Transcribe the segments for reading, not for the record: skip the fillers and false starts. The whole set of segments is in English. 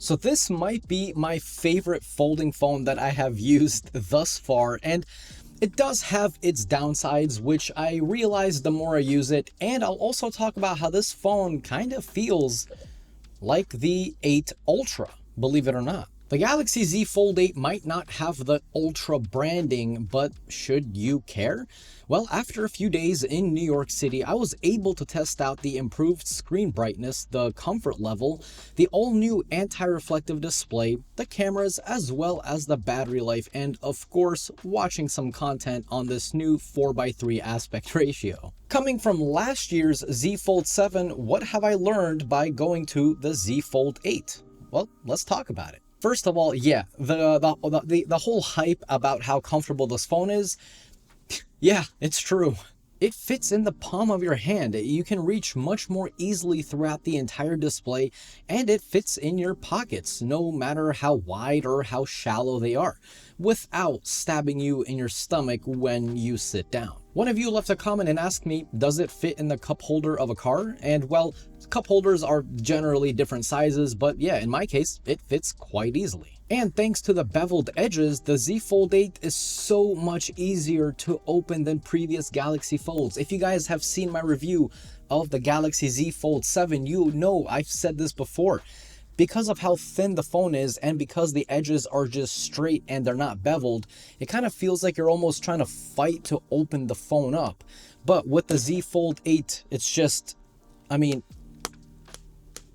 So this might be my favorite folding phone that I have used thus far, and it does have its downsides, which I realize the more I use it, and I'll also talk about how this phone kind of feels like the 8 Ultra, believe it or not. The Galaxy Z Fold 8 might not have the Ultra branding, but should you care? Well, after a few days in New York City, I was able to test out the improved screen brightness, the comfort level, the all-new anti-reflective display, the cameras, as well as the battery life, and of course, watching some content on this new 4:3 aspect ratio. Coming from last year's Z Fold 7, what have I learned by going to the Z Fold 8? Well, let's talk about it. First of all, yeah, the whole hype about how comfortable this phone is, yeah, it's true. It fits in the palm of your hand. You can reach much more easily throughout the entire display, and it fits in your pockets, no matter how wide or how shallow they are, without stabbing you in your stomach when you sit down. One of you left a comment and asked me, does it fit in the cup holder of a car? And well, cup holders are generally different sizes, but yeah, in my case, it fits quite easily. And thanks to the beveled edges, the Z Fold 8 is so much easier to open than previous Galaxy Folds. If you guys have seen my review of the Galaxy Z Fold 7, you know I've said this before. Because of how thin the phone is and because the edges are just straight and they're not beveled, it kind of feels like you're almost trying to fight to open the phone up. But with the Z Fold 8, it's just, I mean,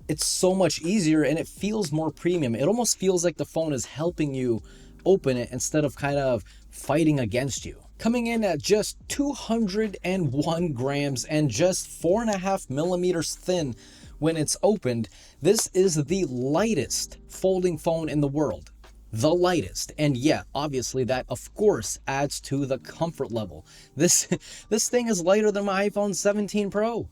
it's so much easier and it feels more premium. It almost feels like the phone is helping you open it instead of kind of fighting against you. Coming in at just 201 grams and just 4.5 millimeters thin when it's opened, this is the lightest folding phone in the world. The lightest. And yeah, obviously that of course adds to the comfort level. This thing is lighter than my iPhone 17 Pro.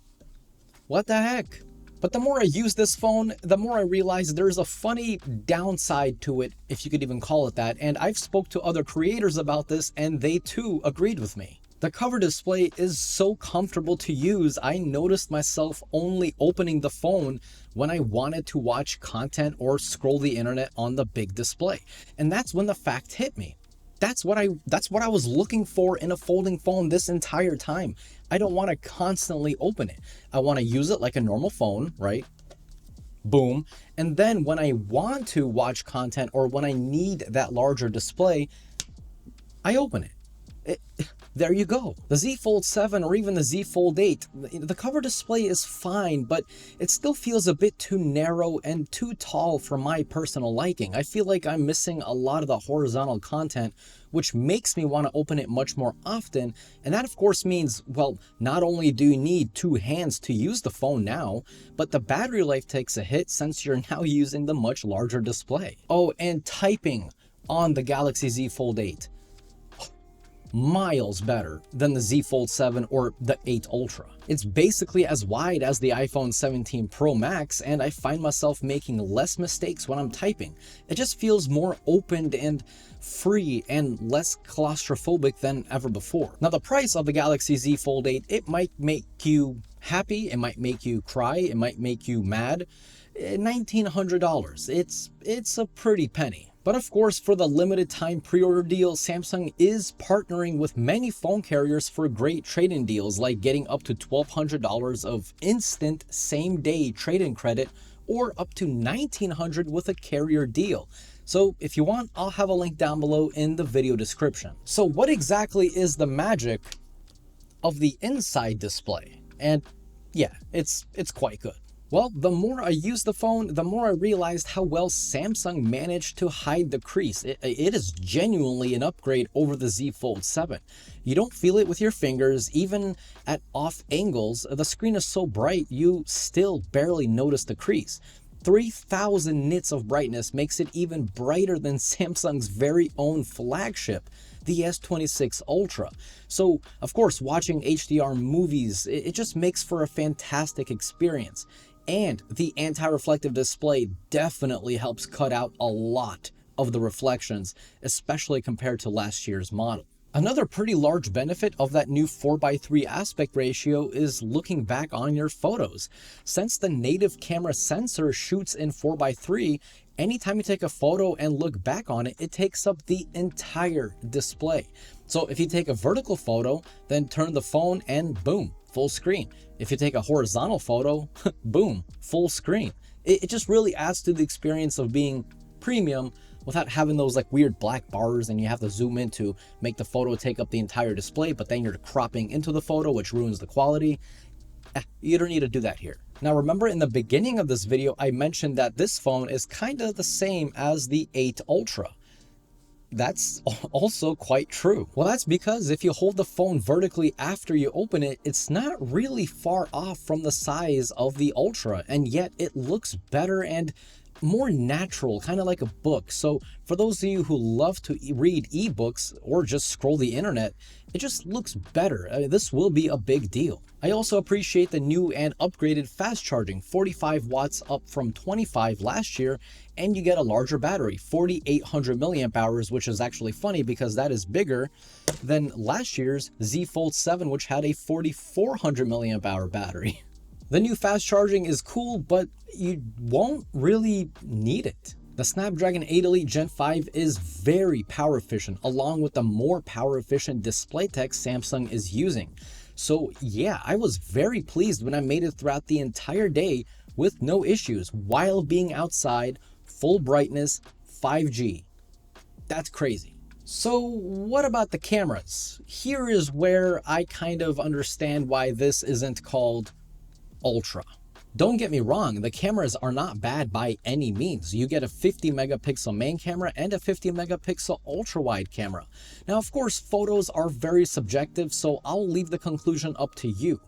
What the heck? But the more I use this phone, the more I realize there's a funny downside to it, if you could even call it that, and I've spoke to other creators about this and they too agreed with me. The cover display is so comfortable to use, I noticed myself only opening the phone when I wanted to watch content or scroll the internet on the big display. And that's when the fact hit me. That's what I was looking for in a folding phone this entire time. I don't want to constantly open it. I want to use it like a normal phone, right? Boom. And then when I want to watch content or when I need that larger display, I open it. There you go. The Z Fold 7 or even the Z Fold 8, the cover display is fine, but it still feels a bit too narrow and too tall for my personal liking. I feel like I'm missing a lot of the horizontal content, which makes me want to open it much more often. And that of course means, well, not only do you need two hands to use the phone now, but the battery life takes a hit since you're now using the much larger display. Oh, and typing on the Galaxy Z Fold 8. Miles better than the Z Fold 7 or the 8 Ultra. It's basically as wide as the iPhone 17 Pro Max, and I find myself making less mistakes when I'm typing. It just feels more opened and free and less claustrophobic than ever before. Now, the price of the Galaxy Z Fold 8, it might make you happy, it might make you cry, it might make you mad. $1,900. It's a pretty penny. But of course, for the limited time pre-order deal, Samsung is partnering with many phone carriers for great trade-in deals, like getting up to $1,200 of instant same-day trade-in credit or up to $1,900 with a carrier deal. So if you want, I'll have a link down below in the video description. So what exactly is the magic of the inside display? And yeah, it's quite good. Well, the more I used the phone, the more I realized how well Samsung managed to hide the crease. It is genuinely an upgrade over the Z Fold 7. You don't feel it with your fingers, even at off angles. The screen is so bright, you still barely notice the crease. 3,000 nits of brightness makes it even brighter than Samsung's very own flagship, the S26 Ultra. So, of course, watching HDR movies, it just makes for a fantastic experience. And the anti-reflective display definitely helps cut out a lot of the reflections, especially compared to last year's model. Another pretty large benefit of that new 4:3 aspect ratio is looking back on your photos. Since the native camera sensor shoots in 4:3, anytime you take a photo and look back on it, it takes up the entire display. So if you take a vertical photo, then turn the phone and boom, full screen. If you take a horizontal photo, boom, full screen. It just really adds to the experience of being premium without having those like weird black bars and you have to zoom in to make the photo take up the entire display, but then you're cropping into the photo, which ruins the quality. You don't need to do that here. Now remember, in the beginning of this video, I mentioned that this phone is kind of the same as the 8 Ultra. That's also quite true. Well, that's because if you hold the phone vertically after you open it, it's not really far off from the size of the Ultra, and yet it looks better and more natural, kind of like a book. So for those of you who love to read ebooks or just scroll the internet, it just looks better. This will be a big deal. I also appreciate the new and upgraded fast charging, 45 watts up from 25 last year, and you get a larger battery, 4,800 milliamp hours, which is actually funny because that is bigger than last year's Z Fold7, which had a 4,400 milliamp hour battery. The new fast charging is cool, but you won't really need it. The Snapdragon 8 Elite Gen 5 is very power efficient, along with the more power efficient display tech Samsung is using. So yeah, I was very pleased when I made it throughout the entire day with no issues while being outside, full brightness, 5G. That's crazy. So what about the cameras? Here is where I kind of understand why this isn't called Ultra. Don't get me wrong, the cameras are not bad by any means. You get a 50 megapixel main camera and a 50 megapixel ultra wide camera. Now, of course, photos are very subjective, so I'll leave the conclusion up to you.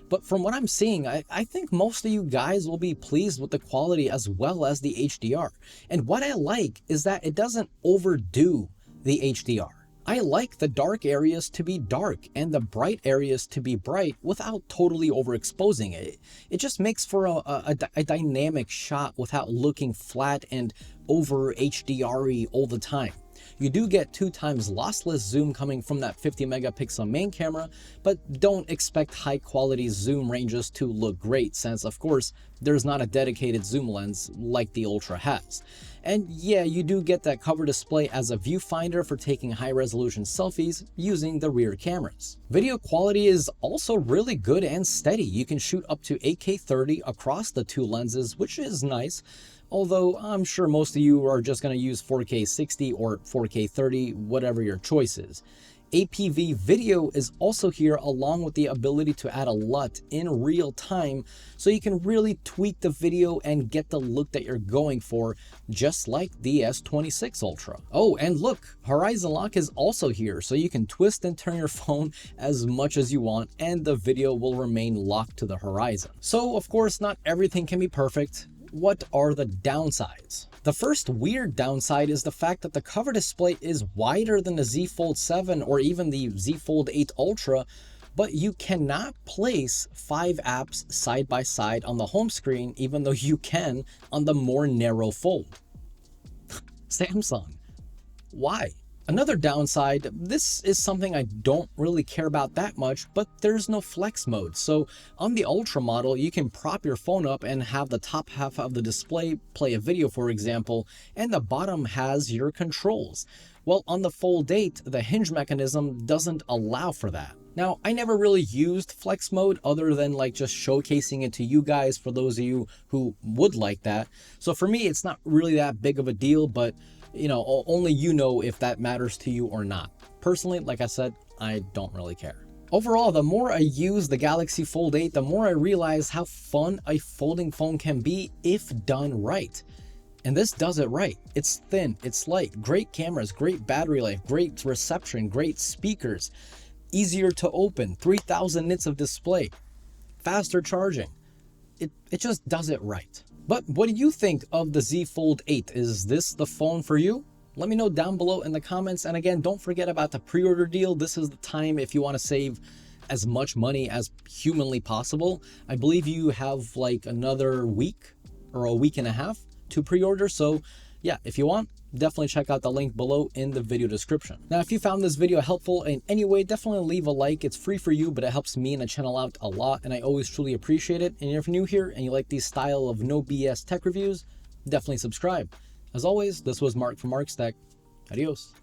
But from what I'm seeing, I think most of you guys will be pleased with the quality as well as the HDR. And what I like is that it doesn't overdo the HDR. I like the dark areas to be dark and the bright areas to be bright without totally overexposing it. It just makes for a dynamic shot without looking flat and over HDR-y all the time. You do get 2 times lossless zoom coming from that 50 megapixel main camera, but don't expect high quality zoom ranges to look great since, of course, there's not a dedicated zoom lens like the Ultra has. And yeah, you do get that cover display as a viewfinder for taking high resolution selfies using the rear cameras. Video quality is also really good and steady. You can shoot up to 8K 30 across the 2 lenses, which is nice. Although I'm sure most of you are just going to use 4K 60 or 4K 30, whatever your choice is. APV video is also here, along with the ability to add a LUT in real time, so you can really tweak the video and get the look that you're going for, just like the S26 Ultra. Oh, and look, Horizon Lock is also here, so you can twist and turn your phone as much as you want, and the video will remain locked to the horizon. So, of course, not everything can be perfect. What are the downsides? The first weird downside is the fact that the cover display is wider than the Z Fold7 or even the Z Fold8 Ultra, but you cannot place 5 apps side by side on the home screen, even though you can on the more narrow Fold. Samsung, why? Another downside, this is something I don't really care about that much, but there's no flex mode. So on the Ultra model, you can prop your phone up and have the top half of the display play a video, for example, and the bottom has your controls. Well, on the Fold8, the hinge mechanism doesn't allow for that. Now, I never really used flex mode other than like just showcasing it to you guys for those of you who would like that. So for me, it's not really that big of a deal, but you know, only you know if that matters to you or not. Personally, like I said, I don't really care. Overall, the more I use the Galaxy Fold8, the more I realize how fun a folding phone can be if done right. And this does it right. It's thin, it's light, great cameras, great battery life, great reception, great speakers, easier to open, 3000 nits of display, faster charging. It just does it right. But what do you think of the Z Fold8? Is this the phone for you? Let me know down below in the comments. And again, don't forget about the pre-order deal. This is the time if you want to save as much money as humanly possible. I believe you have like another week or a week and a half to pre-order. So yeah, if you want, definitely check out the link below in the video description. Now, if you found this video helpful in any way, definitely leave a like. It's free for you, but it helps me and the channel out a lot, and I always truly appreciate it. And if you're new here and you like these style of no BS tech reviews, definitely subscribe. As always, this was Mark from Mark's Tech. Adios.